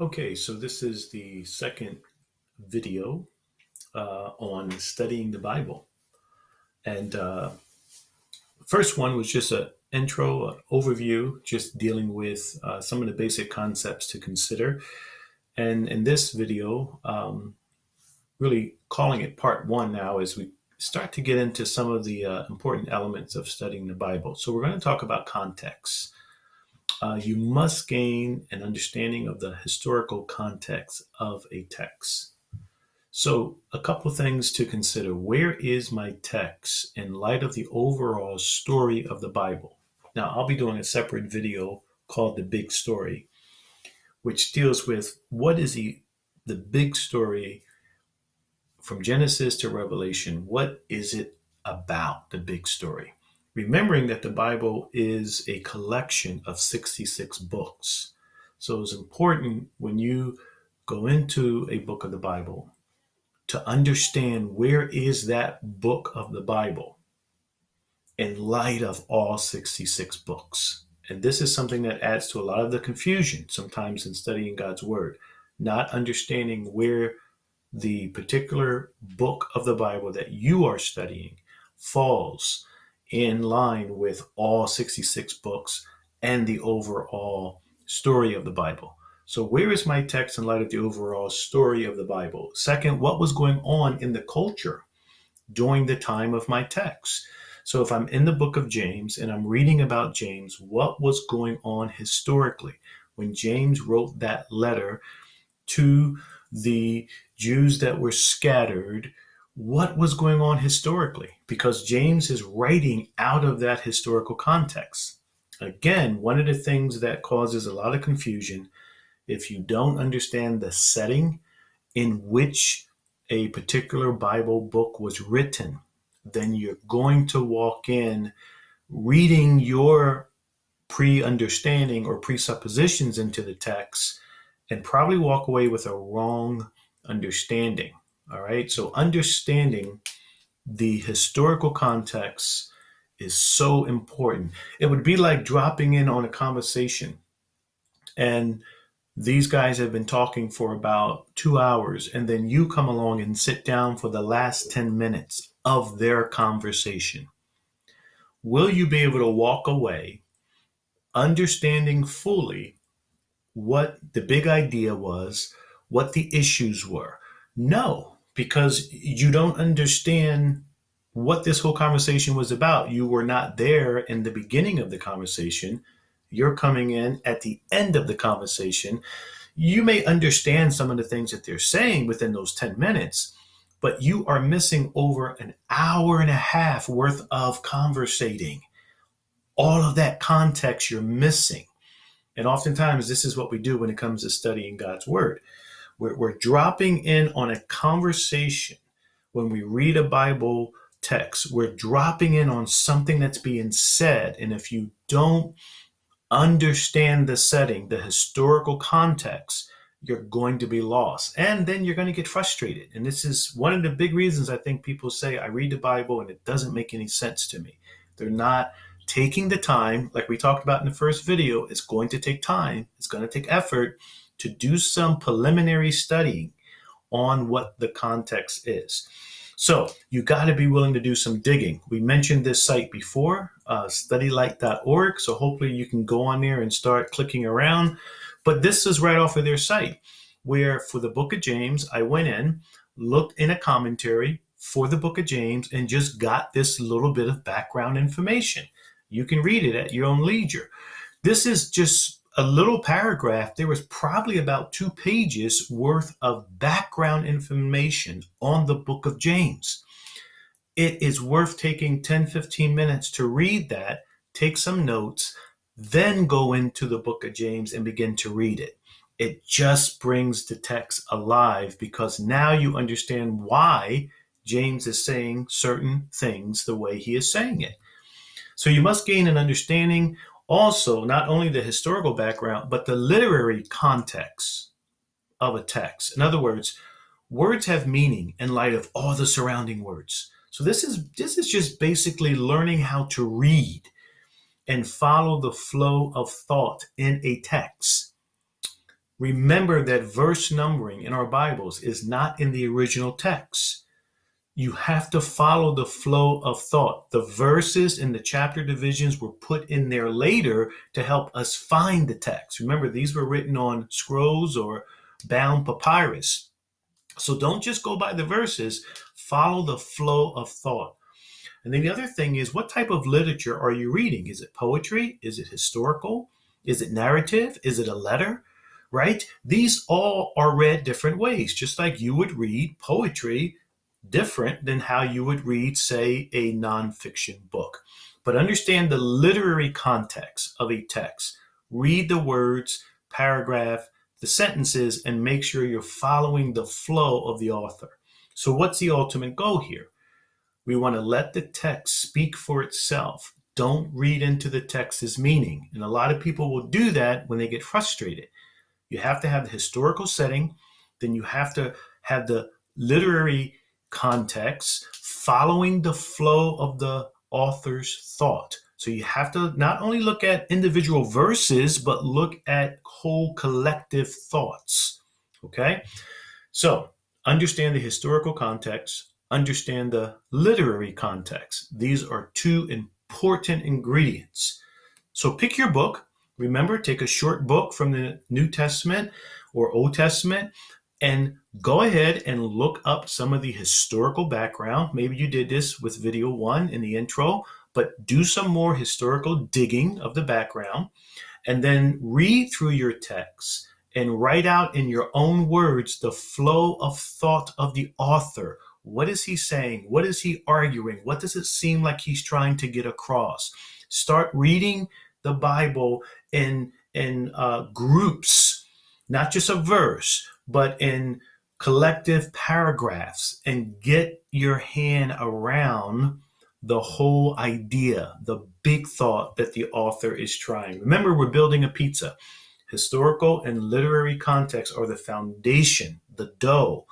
Okay, so this is the second video on studying the Bible. And first one was just an intro, an overview, just dealing with some of the basic concepts to consider. And in this video, really calling it part one now as we start to get into some of the important elements of studying the Bible. So we're going to talk about context. You must gain an understanding of the historical context of a text. So, a couple of things to consider. Where is my text in light of the overall story of the Bible? Now, I'll be doing a separate video called The Big Story, which deals with what is the big story from Genesis to Revelation. What is it about, the big story? Remembering that the Bible is a collection of 66 books. So, it's important when you go into a book of the Bible to understand where is that book of the Bible in light of all 66 books. And this is something that adds to a lot of the confusion sometimes in studying God's Word, not understanding where the particular book of the Bible that you are studying falls in line with all 66 books and the overall story of the Bible. So where is my text in light of the overall story of the Bible? Second, what was going on in the culture during the time of my text? So if I'm in the book of James and I'm reading about James, what was going on historically when James wrote that letter to the Jews that were scattered? What was going on historically? Because James is writing out of that historical context. Again, one of the things that causes a lot of confusion, if you don't understand the setting in which a particular Bible book was written, then you're going to walk in reading your pre-understanding or presuppositions into the text and probably walk away with a wrong understanding. All right. So understanding the historical context is so important. It would be like dropping in on a conversation, and these guys have been talking for about 2 hours, and then you come along and sit down for the last 10 minutes of their conversation. Will you be able to walk away understanding fully what the big idea was, what the issues were? No, because you don't understand what this whole conversation was about. You were not there in the beginning of the conversation. You're coming in at the end of the conversation. You may understand some of the things that they're saying within those 10 minutes, but you are missing over an hour and a half worth of conversating. All of that context you're missing. And oftentimes, this is what we do when it comes to studying God's Word. We're dropping in on a conversation. When we read a Bible text, we're dropping in on something that's being said. And if you don't understand the setting, the historical context, you're going to be lost. And then you're going to get frustrated. And this is one of the big reasons I think people say, I read the Bible and it doesn't make any sense to me. They're not taking the time, like we talked about in the first video. It's going to take time. It's going to take effort to do some preliminary studying on what the context is. So you got to be willing to do some digging. We mentioned this site before, studylight.org. So hopefully you can go on there and start clicking around. But this is right off of their site, where for the book of James, I went in, looked in a commentary for the book of James, and just got this little bit of background information. You can read it at your own leisure. This is just a little paragraph. There was probably about 2 pages worth of background information on the book of James. It is worth taking 10, 15 minutes to read that, take some notes, then go into the book of James and begin to read it. It just brings the text alive, because now you understand why James is saying certain things the way he is saying it. So you must gain an understanding also, not only the historical background, but the literary context of a text. In other words, words have meaning in light of all the surrounding words. So this is just basically learning how to read and follow the flow of thought in a text. Remember that verse numbering in our Bibles is not in the original text. You have to follow the flow of thought. The verses and the chapter divisions were put in there later to help us find the text. Remember, these were written on scrolls or bound papyrus. So don't just go by the verses, follow the flow of thought. And then the other thing is, what type of literature are you reading? Is it poetry? Is it historical? Is it narrative? Is it a letter? Right? These all are read different ways, just like you would read poetry different than how you would read, say, a nonfiction book. But understand the literary context of a text. Read the words, paragraph, the sentences, and make sure you're following the flow of the author. So what's the ultimate goal here? We want to let the text speak for itself. Don't read into the text's meaning. And a lot of people will do that when they get frustrated. You have to have the historical setting, then you have to have the literary context following the flow of the author's thought. So you have to not only look at individual verses, but look at whole collective thoughts. Okay? So understand the historical context, understand the literary context. These are two important ingredients. So pick your book. Remember, take a short book from the New Testament or Old Testament and go ahead and look up some of the historical background. Maybe you did this with video 1 in the intro, but do some more historical digging of the background and then read through your text and write out in your own words the flow of thought of the author. What is he saying? What is he arguing? What does it seem like he's trying to get across? Start reading the Bible in groups, not just a verse, but in collective paragraphs, and get your hand around the whole idea, the big thought that the author is trying. Remember, we're building a pizza. Historical and literary context are the foundation, the dough,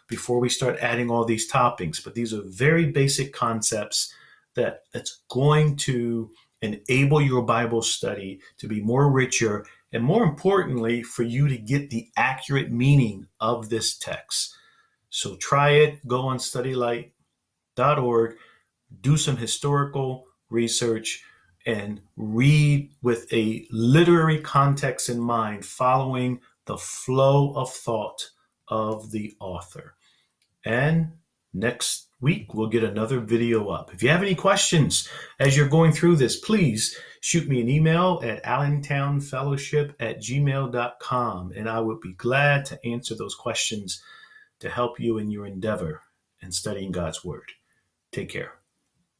before we start adding all these toppings. But these are very basic concepts that's going to enable your Bible study to be more richer, and more importantly, for you to get the accurate meaning of this text. So try it. Go on studylight.org, do some historical research, and read with a literary context in mind, following the flow of thought of the author. And next week, we'll get another video up. If you have any questions as you're going through this, please shoot me an email at allentownfellowship@gmail.com, and I would be glad to answer those questions to help you in your endeavor in studying God's Word. Take care.